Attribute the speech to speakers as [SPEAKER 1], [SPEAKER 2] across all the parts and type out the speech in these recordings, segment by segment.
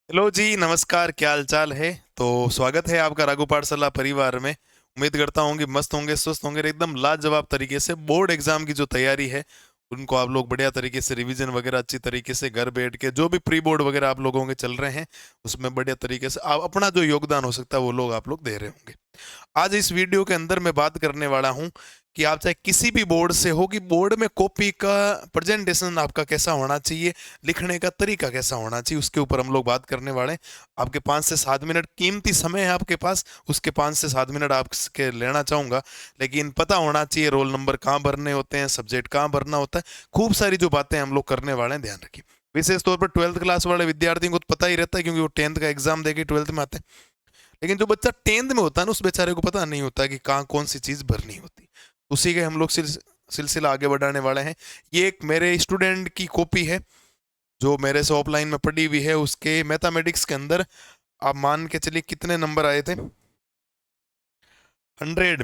[SPEAKER 1] Hello जी, नमस्कार। क्या हाल चाल है? तो स्वागत है आपका राघु पाठशाला परिवार में। उम्मीद करता हूँ कि मस्त होंगे, स्वस्थ होंगे और एकदम लाजवाब तरीके से बोर्ड एग्जाम की जो तैयारी है उनको आप लोग बढ़िया तरीके से रिवीजन वगैरह अच्छी तरीके से घर बैठ के जो भी प्री बोर्ड वगैरह आप लोगों के चल रहे हैं उसमें बढ़िया तरीके से आप अपना जो योगदान हो सकता है वो लोग आप लोग दे रहे होंगे। आज इस वीडियो के अंदर मैं बात करने वाला हूं कि आप चाहे किसी भी बोर्ड से हो कि बोर्ड में कॉपी का प्रेजेंटेशन आपका कैसा होना चाहिए, लिखने का तरीका कैसा होना चाहिए, उसके ऊपर हम लोग बात करने वाले हैं। आपके 5 से 7 मिनट कीमती समय है आपके पास, उसके 5 से 7 मिनट आपके लेना चाहूंगा। लेकिन पता होना चाहिए रोल नंबर कहाँ भरने होते हैं, सब्जेक्ट कहाँ भरना होता है, खूब सारी जो बातें हम लोग करने वाले हैं, ध्यान रखिए। विशेष तौर पर 12th क्लास वाले विद्यार्थियों को तो पता ही रहता है क्योंकि वो 10th का एग्जाम देके 12th में आते हैं। लेकिन जो बच्चा 10th में होता है ना उस बेचारे को पता नहीं होता कि कहाँ कौन सी चीज भरनी होती। उसी के हम लोग सिलसिला आगे बढ़ाने वाले हैं। ये एक मेरे स्टूडेंट की कॉपी है जो मेरे से ऑफलाइन में पड़ी हुई है। उसके मैथमेटिक्स के अंदर आप मान के चलिए कितने नंबर आए थे। 100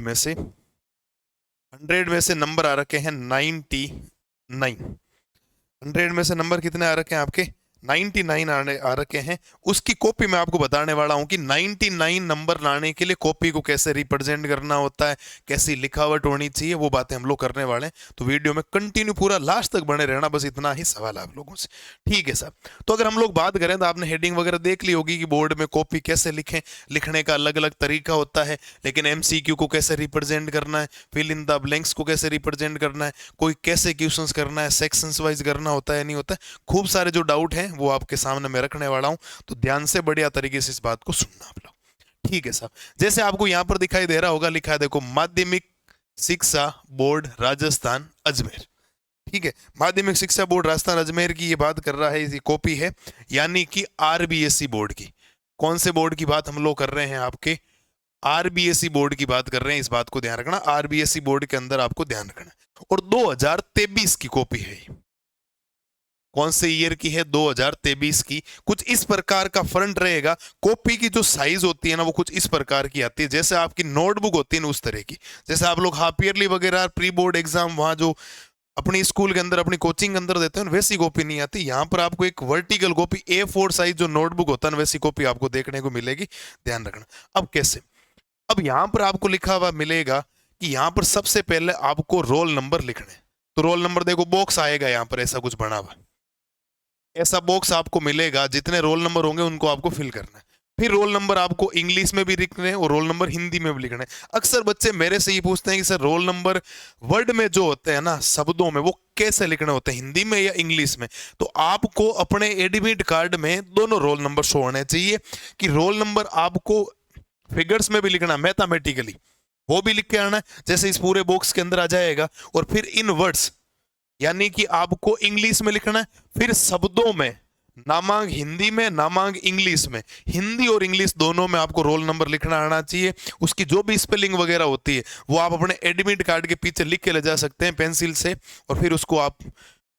[SPEAKER 1] में से नंबर आ रखे हैं 99। 100 में से नंबर कितने आ रखे हैं आपके? 99 आ रखे हैं। उसकी कॉपी मैं आपको बताने वाला हूं कि 99 नंबर लाने के लिए कॉपी को कैसे रिप्रेजेंट करना होता है, कैसी लिखावट होनी चाहिए, वो बातें हम लोग करने वाले हैं। तो वीडियो में कंटिन्यू पूरा लास्ट तक बने रहना, बस इतना ही सवाल है आप लोगों से। ठीक है साहब। तो अगर हम लोग बात करें तो आपने हेडिंग वगैरह देख ली होगी कि बोर्ड में कॉपी कैसे लिखें, लिखने का अलग अलग तरीका होता है। लेकिन एमसीक्यू को कैसे रिप्रेजेंट करना है, फिल इन द ब्लैंक्स को कैसे रिप्रेजेंट करना है, कोई कैसे क्वेश्चंस करना है, सेक्शंस वाइज करना होता है नहीं होता है, खूब सारे जो डाउट हैं वो आपके सामने मैं रखने वाला हूं। तो ध्यान से बढ़िया तरीके से इस बात को सुनना आप लोग। ठीक है साहब। जैसे आपको यहां पर दिखाई दे रहा होगा, लिखा है देखो, माध्यमिक शिक्षा बोर्ड राजस्थान अजमेर। ठीक है, माध्यमिक शिक्षा बोर्ड राजस्थान अजमेर की ये बात कर रहा है, ये कॉपी है, यानी कि आरबीएसई बोर्ड की। कौन से बोर्ड की बात हम लोग कर रहे हैं? आपके आरबीएसई बोर्ड की बात कर रहे हैं। इस बात को ध्यान रखना, आरबीएसई बोर्ड के अंदर आपको ध्यान रखना है। और 2023 की कॉपी है ये। कौन से ईयर की है? 2023 की। कुछ इस प्रकार का फ्रंट रहेगा। कॉपी की जो साइज होती है ना वो कुछ इस प्रकार की आती है, जैसे आपकी नोटबुक होती है ना उस तरह की। जैसे आप लोग हाफ ईयरली वगैरह प्री बोर्ड एग्जाम वहां जो अपनी स्कूल के अंदर अपनी कोचिंग के अंदर देते हैं वैसी कॉपी नहीं आती। यहाँ पर आपको एक वर्टिकल कॉपी A4 साइज जो नोटबुक होता है वैसी कॉपी आपको देखने को मिलेगी। ध्यान रखना। अब कैसे? अब यहां पर आपको लिखा हुआ मिलेगा कि यहां पर सबसे पहले आपको रोल नंबर लिखने। तो रोल नंबर देखो, बॉक्स आएगा यहां पर ऐसा कुछ बना हुआ, ऐसा बॉक्स आपको मिलेगा, जितने रोल नंबर होंगे उनको आपको फिल करना है। फिर रोल नंबर आपको इंग्लिश में भी लिखने हैं और रोल नंबर हिंदी में भी लिखना है। अक्सर बच्चे मेरे से ये पूछते हैं कि सर रोल नंबर वर्ड में जो होते हैं ना, शब्दों में, वो कैसे लिखने होते हैं, हिंदी में या इंग्लिश में? तो आपको अपने एडमिट कार्ड में दोनों रोल नंबर शो होने चाहिए। कि रोल नंबर आपको फिगर्स में भी लिखना, मैथमेटिकली वो भी लिख के आना है जैसे इस पूरे बॉक्स के अंदर आ जाएगा। और फिर इन वर्ड्स, यानी कि आपको इंग्लिश में लिखना है। फिर शब्दों में, नामांक हिंदी में, नामांक इंग्लिश में, हिंदी और इंग्लिश दोनों में आपको रोल नंबर लिखना आना चाहिए। उसकी जो भी स्पेलिंग वगैरह होती है वो आप अपने एडमिट कार्ड के पीछे लिख के ले जा सकते हैं पेंसिल से। और फिर उसको आप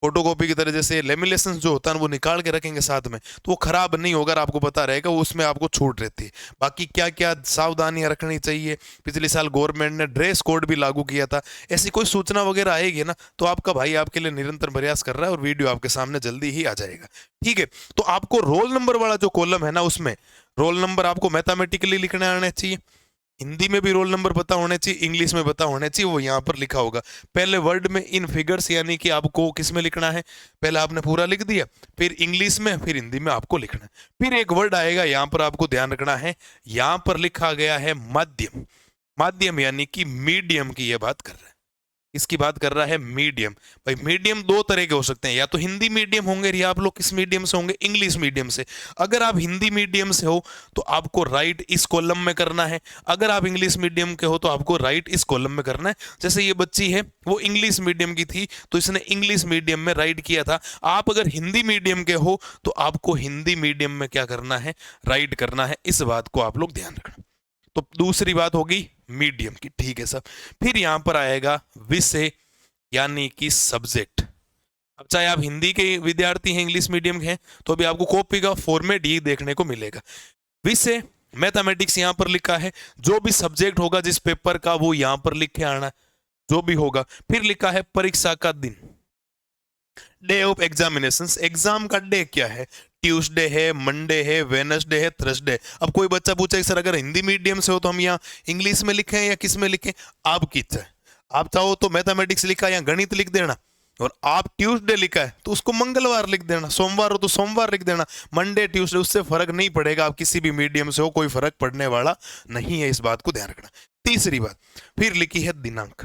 [SPEAKER 1] फोटोकॉपी की तरह, जैसे लेमिनेशन जो होता है वो निकाल के रखेंगे साथ में, तो वो खराब नहीं होगा, आपको पता रहेगा, उसमें आपको छूट रहती है। बाकी क्या क्या सावधानियां रखनी चाहिए, पिछले साल गवर्नमेंट ने ड्रेस कोड भी लागू किया था। ऐसी कोई सूचना वगैरह आएगी ना तो आपका भाई आपके लिए निरंतर प्रयास कर रहा है और वीडियो आपके सामने जल्दी ही आ जाएगा। ठीक है। तो आपको रोल नंबर वाला जो कॉलम है ना उसमें रोल नंबर आपको मैथमेटिकली लिखने आने चाहिए। हिंदी में भी रोल नंबर पता होने चाहिए, इंग्लिश में पता होने चाहिए, वो यहाँ पर लिखा होगा। पहले वर्ड में इन फिगर्स, यानी कि आपको किस में लिखना है, पहले आपने पूरा लिख दिया, फिर इंग्लिश में, फिर हिंदी में आपको लिखना है। फिर एक वर्ड आएगा यहाँ पर आपको ध्यान रखना है, यहाँ पर लिखा गया है माध्यम। माध्यम यानी कि मीडियम की यह बात कर रहा है। इसकी बात कर रहा है मीडियम। भाई मीडियम दो तरह के हो सकते हैं, या तो हिंदी मीडियम होंगे या आप लोग किस मीडियम से होंगे, इंग्लिश मीडियम से। अगर आप हिंदी मीडियम से हो तो आपको राइट इस कॉलम में करना है, अगर आप इंग्लिश मीडियम के हो तो आपको राइट इस कॉलम में करना है। जैसे ये बच्ची है वो इंग्लिश मीडियम की थी तो इसने इंग्लिश मीडियम में राइट किया था। आप अगर हिंदी मीडियम के हो तो आपको हिंदी मीडियम में क्या करना है, राइट करना है। इस बात को आप लोग ध्यान रखना। तो दूसरी बात होगी मीडियम की। ठीक है सर। फिर यहां पर आएगा विषय, यानी कि सब्जेक्ट। अब चाहे आप हिंदी के विद्यार्थी हैं, इंग्लिश मीडियम के हैं, तो अभी आपको कॉपी का फॉर्मेट ये देखने को मिलेगा। विषय मैथमेटिक्स यहां पर लिखा है, जो भी सब्जेक्ट होगा जिस पेपर का वो यहां पर लिख के आना, जो भी होगा। फिर लिखा है परीक्षा का दिन, डे ऑफ एग्जामिनेशन। एग्जाम का डे क्या है? ट्यूसडे है, मंडे है, वेनसडे है, थर्सडे। अब कोई बच्चा पूछे कि सर अगर हिंदी मीडियम से हो तो हम यहाँ इंग्लिश में लिखें या किस में लिखें? आपकी इच्छा है। आप चाहो तो मैथमेटिक्स लिखा या गणित लिख देना, और आप ट्यूसडे लिखा है तो उसको मंगलवार लिख देना, सोमवार हो तो सोमवार लिख देना, मंडे ट्यूसडे, उससे फर्क नहीं पड़ेगा। आप किसी भी मीडियम से हो, कोई फर्क पड़ने वाला नहीं है, इस बात को ध्यान रखना। तीसरी बात, फिर लिखी है दिनांक।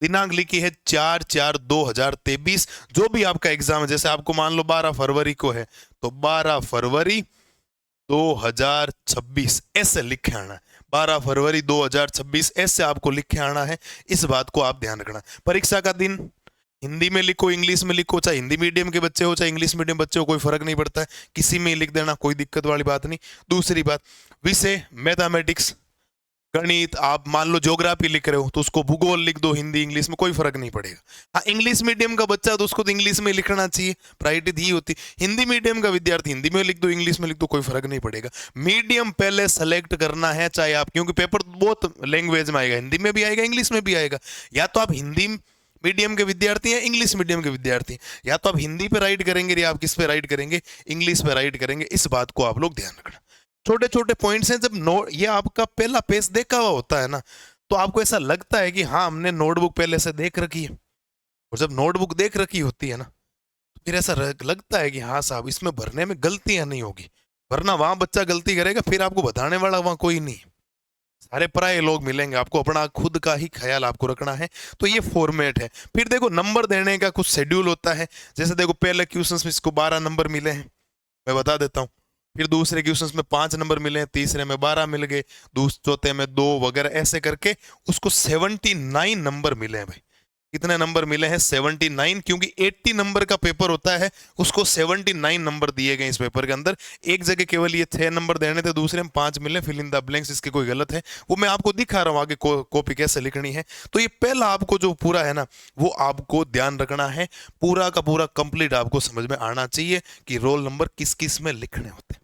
[SPEAKER 1] दिनांक लिखी है 4/4/2023। जो भी आपका एग्जाम है, जैसे आपको मान लो 12 फरवरी को है तो 12 फरवरी 2026 ऐसे लिखे आना है। 12 फरवरी 2026 ऐसे आपको लिखे आना है, इस बात को आप ध्यान रखना। परीक्षा का दिन हिंदी में लिखो, इंग्लिश में लिखो, चाहे हिंदी मीडियम के बच्चे हो चाहे इंग्लिश मीडियम बच्चे हो, कोई फर्क नहीं पड़ता है, किसी में लिख देना, कोई दिक्कत वाली बात नहीं। दूसरी बात, विषय मैथमेटिक्स, गणित, आप मान लो ज्योग्राफी लिख रहे हो तो उसको भूगोल लिख दो, हिंदी इंग्लिश में कोई फर्क नहीं पड़ेगा। हाँ, इंग्लिश मीडियम का बच्चा तो उसको तो इंग्लिश में लिखना चाहिए, प्रायोरिटी दी होती। हिंदी मीडियम का विद्यार्थी हिंदी में लिख दो, इंग्लिश में लिख दो, कोई फर्क नहीं पड़ेगा। मीडियम पहले सेलेक्ट करना है, चाहे आप, क्योंकि पेपर बहुत लैंग्वेज में आएगा, हिंदी में भी आएगा, इंग्लिश में भी आएगा। या तो आप हिंदी मीडियम के विद्यार्थी हैं, इंग्लिश मीडियम के विद्यार्थी, या तो आप हिंदी पे राइट करेंगे या आप किस पे राइट करेंगे, इंग्लिश पे राइट करेंगे। इस बात को आप लोग ध्यान रखना। छोटे छोटे पॉइंट्स हैं, जब ये आपका पहला पेज देखा हुआ होता है ना, तो आपको ऐसा लगता है कि हाँ हमने नोटबुक पहले से देख रखी है, और जब नोटबुक देख रखी होती है ना, तो फिर ऐसा लगता है कि हाँ साहब इसमें भरने में गलतियां नहीं होगी, वरना वहां बच्चा गलती करेगा, फिर आपको बताने वाला वहां कोई नहीं, सारे पराये लोग मिलेंगे। आपको अपना खुद का ही ख्याल आपको रखना है। तो ये फॉर्मेट है। फिर देखो नंबर देने का कुछ शेड्यूल होता है। जैसे देखो पहले क्वेश्चंस में इसको 12 नंबर मिले हैं, मैं बता देता हूँ। फिर दूसरे क्वेश्चंस में 5 नंबर मिले हैं, तीसरे में 12 मिल गए, चौथे में 2 वगैरह, ऐसे करके उसको 79 नंबर मिले हैं भाई। कितने नंबर मिले हैं? 79, क्योंकि 80 नंबर का पेपर होता है, उसको 79 नंबर दिए गए इस पेपर के अंदर। एक जगह केवल ये 6 नंबर देने थे, दूसरे में 5 मिले, फिल इन द ब्लैंक्स इसके कोई गलत है वो मैं आपको दिखा रहा हूँ आगे कॉपी कैसे लिखनी है। तो ये पहला आपको जो पूरा है ना, वो आपको ध्यान रखना है, पूरा का पूरा कंप्लीट आपको समझ में आना चाहिए कि रोल नंबर किस किस में लिखने होते हैं।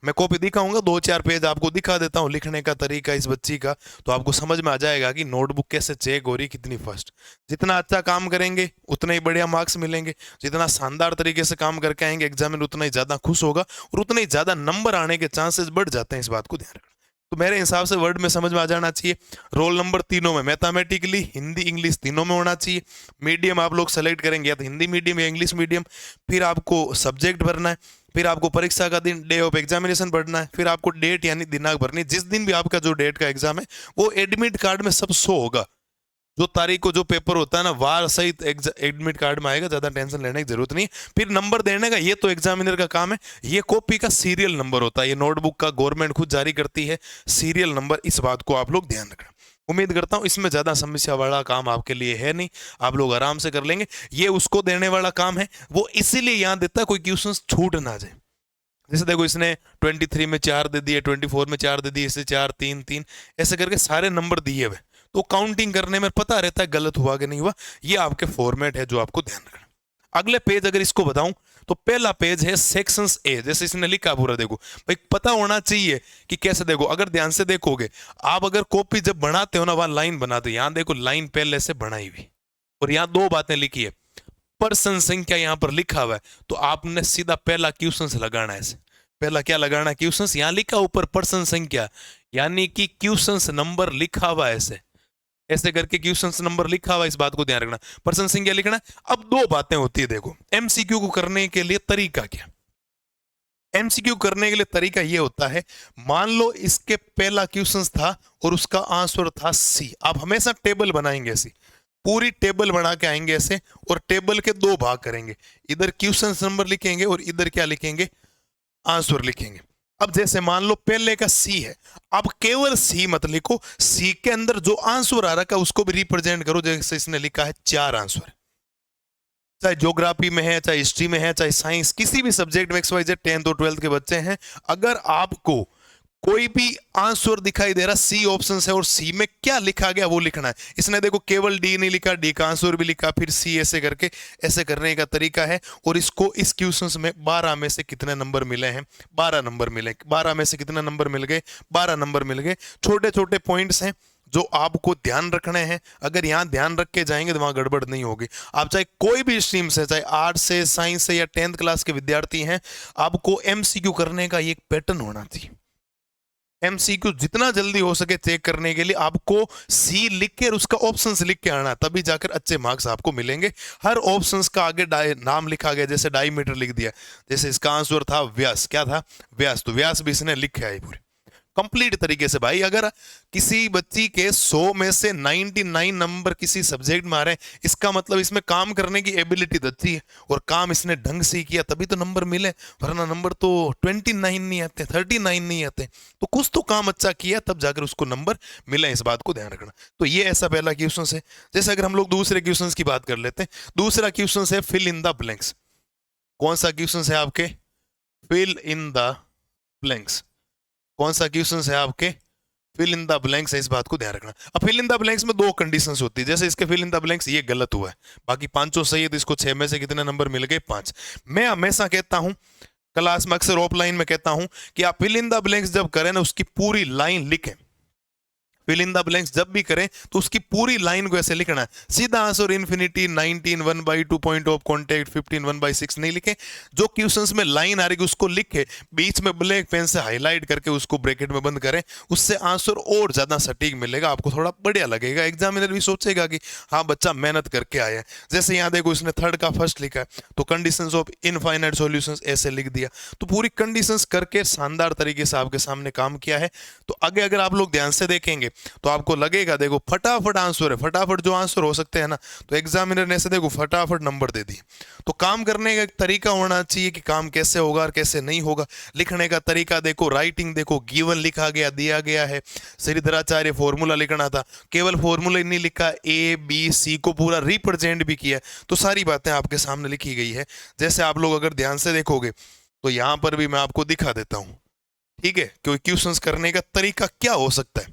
[SPEAKER 1] मैं कॉपी दिखाऊंगा, 2-4 पेज आपको दिखा देता हूं लिखने का तरीका इस बच्ची का, तो आपको समझ में आ जाएगा कि नोटबुक कैसे चेक हो रही, कितनी फास्ट। जितना अच्छा काम करेंगे उतने ही बढ़िया मार्क्स मिलेंगे, जितना शानदार तरीके से काम करके आएंगे एग्जामिनर उतना ही ज्यादा खुश होगा और उतने ही ज्यादा नंबर आने के चांसेस बढ़ जाते हैं, इस बात को ध्यान रखना। तो मेरे हिसाब से वर्ड में समझ में आ जाना चाहिए। रोल नंबर तीनों में, मैथमेटिकली, हिंदी, इंग्लिश तीनों में होना चाहिए। मीडियम आप लोग सेलेक्ट करेंगे या तो हिंदी मीडियम या इंग्लिश मीडियम। फिर आपको सब्जेक्ट भरना है, फिर आपको परीक्षा का दिन, डे ऑफ एग्जामिनेशन भरना है, फिर आपको डेट यानी दिनांक भरनी है। जिस दिन भी आपका जो डेट का एग्जाम है वो एडमिट कार्ड में सब शो होगा, जो तारीख को जो पेपर होता है ना, वार सहित एडमिट कार्ड में आएगा, ज्यादा टेंशन लेने की जरूरत नहीं। फिर नंबर देने का ये तो एग्जामिनर का काम है। ये कॉपी का सीरियल नंबर होता है, ये नोटबुक का गवर्नमेंट खुद जारी करती है सीरियल नंबर, इस बात को आप लोग ध्यान रखना। उम्मीद करता हूं इसमें ज्यादा समस्या वाला काम आपके लिए है नहीं, आप लोग आराम से कर लेंगे। ये उसको देने वाला काम है, वो इसीलिए यहां देता है कोई क्वेश्चन छूट ना जाए। जैसे देखो इसने 23 में 4 दे दिए, 24 में 4 दे दिए, इससे 4 3 3 ऐसे करके सारे नंबर दिए हुए, तो काउंटिंग करने में पता रहता है गलत हुआ कि नहीं हुआ। ये आपके फॉर्मेट है जो आपको ध्यान रखना। अगले पेज अगर इसको बताऊं तो पहला पेज है सेक्शंस ए, जैसे इसने लिखा पूरा, देखो भाई पता होना चाहिए कि कैसे। देखो अगर ध्यान से देखोगे आप, अगर कॉपी जब बनाते हो ना, वहां लाइन बनाते हो, यहां देखो लाइन पहले से बनाई हुई, और यहां 2 बातें लिखी है, पर्सन संख्या यहां पर लिखा हुआ है, तो आपने सीधा पहला क्वेश्चन लगाना है। ऐसे पहला क्या लगाना है? क्वेश्चन। यहां लिखा ऊपर पर्सन संख्या, यानी कि क्वेश्चन नंबर लिखा हुआ है, ऐसे ऐसे करके क्वेश्चन नंबर लिखा हुआ, इस बात को ध्यान रखना। पर्सन संख्या लिखना। अब 2 बातें होती है, देखो एमसीक्यू को करने के लिए तरीका क्या। एमसीक्यू करने के लिए तरीका ये होता है, मान लो इसके पहला क्वेश्चन था और उसका आंसर था सी। आप हमेशा टेबल बनाएंगे ऐसी, पूरी टेबल बना के आएंगे ऐसे, और टेबल के 2 भाग करेंगे, इधर क्वेश्चन नंबर लिखेंगे और इधर क्या लिखेंगे? आंसर लिखेंगे। अब जैसे मान लो पहले का सी है, अब केवल सी मत लिखो, सी के अंदर जो आंसर आ रखा है उसको भी रिप्रेजेंट करो। जैसे इसने लिखा है 4 आंसर, चाहे ज्योग्राफी में है, चाहे हिस्ट्री में है, चाहे साइंस, किसी भी सब्जेक्ट में XYZ 10th और 12th के बच्चे हैं, अगर आपको कोई भी आंसर दिखाई दे रहा, सी ऑप्शन है और सी में क्या लिखा गया वो लिखना है। इसने देखो केवल डी नहीं लिखा, डी का आंसर भी लिखा, फिर सी, ऐसे करके ऐसे करने का तरीका है। और इसको इस क्वेश्चन में 12 में से कितने नंबर मिले हैं? 12 नंबर मिले। 12 में से कितने नंबर मिल गए? 12 नंबर मिल गए। छोटे छोटे पॉइंट्स हैं, जो आपको ध्यान रखने हैं। अगर यहाँ ध्यान रख के जाएंगे तो वहां गड़बड़ नहीं होगी। आप चाहे कोई भी स्ट्रीम से, चाहे आर्ट्स से, साइंस से या 10th क्लास के विद्यार्थी हैं, आपको एमसीक्यू करने का एक पैटर्न होना चाहिए। एमसीक्यू जितना जल्दी हो सके चेक करने के लिए आपको सी लिख के और उसका ऑप्शंस लिख के आना, तभी जाकर अच्छे मार्क्स आपको मिलेंगे। हर ऑप्शंस का आगे नाम लिखा गया, जैसे डायमीटर लिख दिया, जैसे इसका आंसर था व्यास, क्या था व्यास, तो व्यास भी इसने लिखा है पूरे कंप्लीट तरीके से। भाई अगर किसी बच्ची के 100 में से 99 नंबर किसी सब्जेक्ट में आ रहे हैं, इसका मतलब इसमें काम करने की एबिलिटी अच्छी है और काम इसने ढंग से किया, तभी तो नंबर मिले, वरना नंबर तो 29 नहीं आते, 39 नहीं आते। तो कुछ तो काम अच्छा किया तब जाकर उसको नंबर मिले, इस बात को ध्यान रखना। तो ये ऐसा पहला क्वेश्चन है। जैसे अगर हम लोग दूसरे क्वेश्चन की बात कर लेते हैं, दूसरा क्वेश्चन है फिल इन द ब्लैंक्स। कौन सा क्वेश्चन है आपके? Fill in the blanks. कौन सा क्वेश्चन है आपके? फिल इन द ब्लैंक्स है, इस बात को ध्यान रखना। अब फिल इन द ब्लैंक्स में दो कंडीशंस होती है। जैसे इसके फिल इन द ब्लैंक्स ये गलत हुआ है, बाकी पांचों सही है, तो इसको 6 में से कितने नंबर मिल गए? 5। मैं हमेशा कहता हूं, क्लास में अक्सर ऑफलाइन में कहता हूं कि आप फिल इन द ब्लैंक्स जब करें ना, उसकी पूरी लाइन लिखें। फिल इन द ब्लैंक्स जब भी करें तो उसकी पूरी लाइन को ऐसे लिखना है, सीधा answer infinity, 19 1/2 point of contact, 15 1/6 नहीं लिखे। जो क्वेश्चंस में लाइन आ रही है उसको लिखे, बीच में ब्लैक पेन से हाईलाइट करके उसको ब्रैकेट में बंद करें, उससे आंसर और ज्यादा सटीक मिलेगा, आपको थोड़ा बढ़िया लगेगा। एग्जामिनर भी सोचेगा कि हाँ बच्चा मेहनत करके आया है। जैसे यहाँ देखो इसने थर्ड का फर्स्ट लिखा है, तो कंडीशंस ऑफ इनफाइनाइट सॉल्यूशंस ऐसे लिख दिया, तो पूरी कंडीशंस करके शानदार तरीके से आपके सामने काम किया है। तो आगे अगर आप लोग ध्यान से देखेंगे तो आपको लगेगा, देखो फटाफट आंसर है, फटाफट जो आंसर हो सकते हैं ना, तो एग्जामिनर ने ऐसे देखो फटाफट नंबर दे दिए। तो काम करने का एक तरीका होना चाहिए कि काम कैसे होगा और कैसे नहीं होगा। लिखने का तरीका देखो, राइटिंग देखो, गिवन लिखा गया, दिया गया है। श्रीधराचार्य फॉर्मूला लिखना था, केवल फॉर्मूला नहीं लिखा, ए बी सी को पूरा रिप्रेजेंट भी किया, तो सारी बातें आपके सामने लिखी गई है। जैसे आप लोग अगर ध्यान से देखोगे तो यहां पर भी मैं आपको दिखा देता हूं, ठीक है, क्योंकि क्वेश्चंस करने का तरीका क्या हो सकता है।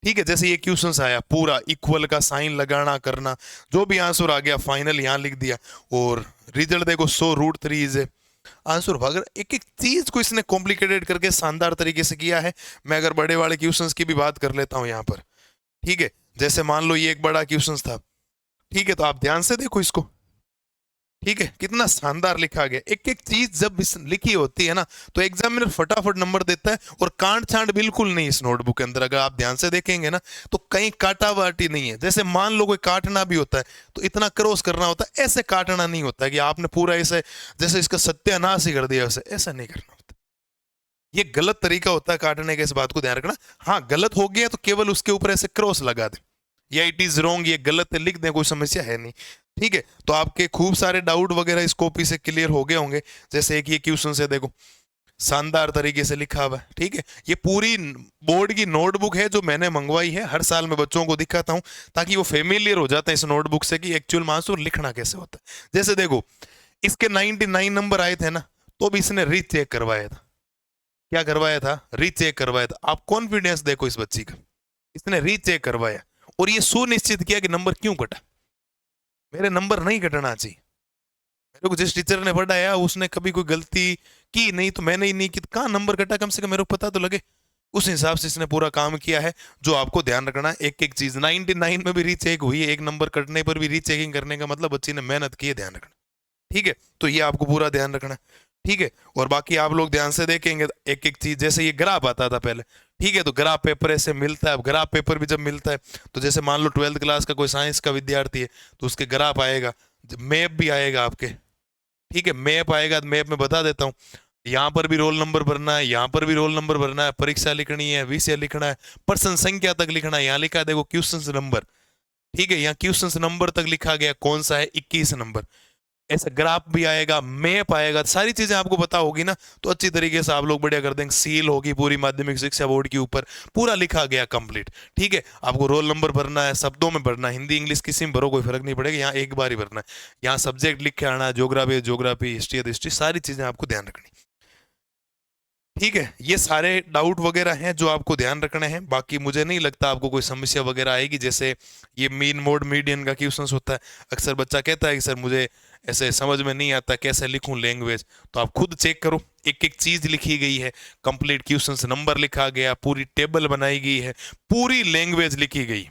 [SPEAKER 1] ठीक है, जैसे ये क्वेश्चंस आया, पूरा इक्वल का साइन लगाना करना, जो भी आंसर आ गया फाइनल यहां लिख दिया, और रिजल्ट देखो 100√3 है आंसर। अगर एक एक चीज को इसने कॉम्प्लिकेटेड करके शानदार तरीके से किया है। मैं अगर बड़े वाले क्वेश्चंस की भी बात कर लेता हूं यहाँ पर, ठीक है, जैसे मान लो ये एक बड़ा क्वेश्चन था, ठीक है, तो आप ध्यान से देखो इसको, ठीक है, कितना शानदार लिखा गया। एक एक चीज जब लिखी होती है ना, तो एग्जामिनर फटाफट नंबर देता है, और कांट छांट बिल्कुल नहीं इस नोटबुक के अंदर। अगर आप ध्यान से देखेंगे ना, तो कहीं काटा बाटी नहीं है। जैसे मान लो कोई काटना भी होता है तो इतना क्रॉस करना होता है, ऐसे काटना नहीं होता है कि आपने पूरा ऐसे जैसे इसका सत्यानाश ही कर दिया, वैसे ऐसा नहीं करना होता। ये गलत तरीका होता है काटने का, इस बात को ध्यान रखना। हाँ गलत हो गया तो केवल उसके ऊपर ऐसे क्रॉस लगा दे, या इट इज रॉन्ग, ये गलत है लिख दें, कोई समस्या है नहीं। ठीक है, तो आपके खूब सारे डाउट वगैरह इस कॉपी से क्लियर हो गए होंगे। जैसे एक ये क्वेश्चन से देखो, शानदार तरीके से लिखा हुआ है, ठीक है। ये पूरी बोर्ड की नोटबुक है जो मैंने मंगवाई है, हर साल मैं बच्चों को दिखाता हूं ताकि वो फेमिलियर हो जाते हैं इस नोटबुक से कि एक्चुअल में आंसर लिखना कैसे होता है। जैसे देखो इसके 99 नंबर आए थे ना, तो भी इसने रीचेक करवाया था। क्या करवाया था? रीचेक करवाया था। आप कॉन्फिडेंस देखो इस बच्ची का, इसने रीचेक करवाया और ये सुनिश्चित किया कि नंबर क्यों कटा। मेरे नंबर नहीं कटना चाहिए, मेरे को जिस टीचर ने पढ़ाया उसने कभी कोई गलती की नहीं, तो मैंने ही नहीं की, कहाँ नंबर कटा, कम से कम मेरे को पता तो लगे। उस हिसाब से इसने पूरा काम किया है। जो आपको ध्यान रखना है, एक एक चीज 99 में भी रीचेक हुई है, एक नंबर कटने पर भी रीचेकिंग करने का मतलब बच्ची ने मेहनत की है, ध्यान रखना। ठीक है, तो ये आपको पूरा ध्यान रखना है। ठीक है, और बाकी आप लोग ध्यान से देखेंगे एक एक चीज, जैसे ये ग्राफ आता था पहले, ठीक है, तो ग्राफ पेपर ऐसे मिलता है। अब ग्राफ पेपर भी जब मिलता है तो जैसे मान लो 12th क्लास का कोई साइंस का विद्यार्थी है तो उसके ग्राफ आएगा, मैप भी आएगा आपके, ठीक है, मैप आएगा, मैप में बता देता हूँ। यहाँ पर भी रोल नंबर भरना है, यहाँ पर भी रोल नंबर भरना है, परीक्षा लिखनी है, विषय लिखना है, पर्सन संख्या तक लिखना है। यहाँ लिखा है देखो क्वेश्चन नंबर, ठीक है, यहाँ क्वेश्चन नंबर तक लिखा गया, कौन सा है? 21 नंबर। ऐसा ग्राफ भी आएगा, मैप आएगा, सारी चीजें आपको पता होगी ना, तो अच्छी तरीके से आप लोग बढ़िया कर देंगे। सील होगी पूरी माध्यमिक शिक्षा बोर्ड के ऊपर, पूरा लिखा गया कंप्लीट। ठीक है, आपको रोल नंबर भरना है, शब्दों में भरना है, हिंदी इंग्लिश किसी में भरो कोई फर्क नहीं पड़ेगा, यहाँ एक बार ही भरना है। यहाँ सब्जेक्ट लिख के आना है, ज्योग्राफी ज्योग्राफी, हिस्ट्री हिस्ट्री, सारी चीजें आपको ध्यान रखनी। ठीक है, ये सारे डाउट वगैरह हैं जो आपको ध्यान रखने हैं। बाकी मुझे नहीं लगता आपको कोई समस्या वगैरह आएगी। जैसे ये मीन मोड मीडियन का क्वेश्चन होता है, अक्सर बच्चा कहता है कि सर मुझे ऐसे समझ में नहीं आता कैसे लिखूं लैंग्वेज, तो आप खुद चेक करो, एक एक चीज लिखी गई है, कंप्लीट क्वेश्चंस नंबर लिखा गया, पूरी टेबल बनाई गई है, पूरी लैंग्वेज लिखी गई,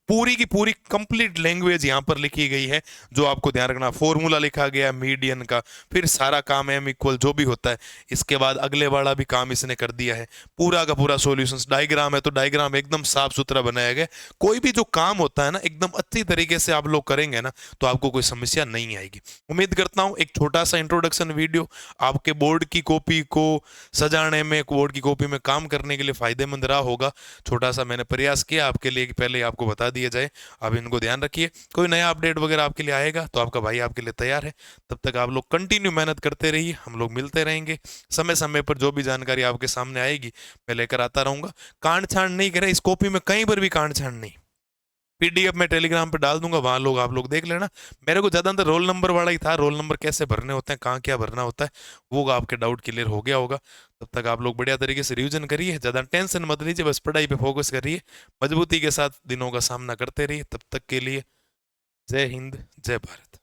[SPEAKER 1] पूरी की पूरी कंप्लीट लैंग्वेज यहाँ पर लिखी गई है। जो आपको ध्यान रखना, फॉर्मूला लिखा गया मीडियन का, फिर सारा काम एम इक्वल जो भी होता है, इसके बाद अगले वाला भी काम इसने कर दिया है, पूरा का पूरा सॉल्यूशंस, डायग्राम है तो डायग्राम एकदम साफ सुथरा बनाया गया। कोई भी जो काम होता है ना एकदम अच्छी तरीके से आप लोग करेंगे ना तो आपको कोई समस्या नहीं आएगी। उम्मीद करता हूँ एक छोटा सा इंट्रोडक्शन वीडियो आपके बोर्ड की कॉपी को सजाने में, बोर्ड की कॉपी में काम करने के लिए फायदेमंद रहा होगा। छोटा सा मैंने प्रयास किया आपके लिए कि पहले आपको बता दिया जाए, आप इनको ध्यान रखिए। कोई नया अपडेट वगैरह आपके लिए आएगा तो आपका भाई आपके लिए तैयार है। तब तक आप लोग कंटिन्यू मेहनत करते रहिए, हम लोग मिलते रहेंगे समय समय पर, जो भी जानकारी आपके सामने आएगी मैं लेकर आता रहूंगा। कांड छांड नहीं करें इस कॉपी में, कहीं पर भी कांड छांड नहीं। पीडीएफ में टेलीग्राम पे डाल दूंगा, वहां लोग आप लोग देख लेना। मेरे को ज्यादा अंदर रोल नंबर वाला ही था, रोल नंबर कैसे भरने होते हैं, कहाँ क्या भरना होता है, वो आपके डाउट क्लियर हो गया होगा। तब तक आप लोग बढ़िया तरीके से रिवीजन करिए, ज्यादा टेंशन मत लीजिए, बस पढ़ाई पे फोकस करिए, मजबूती के साथ दिनों का सामना करते रहिए। तब तक के लिए जय हिंद, जय भारत।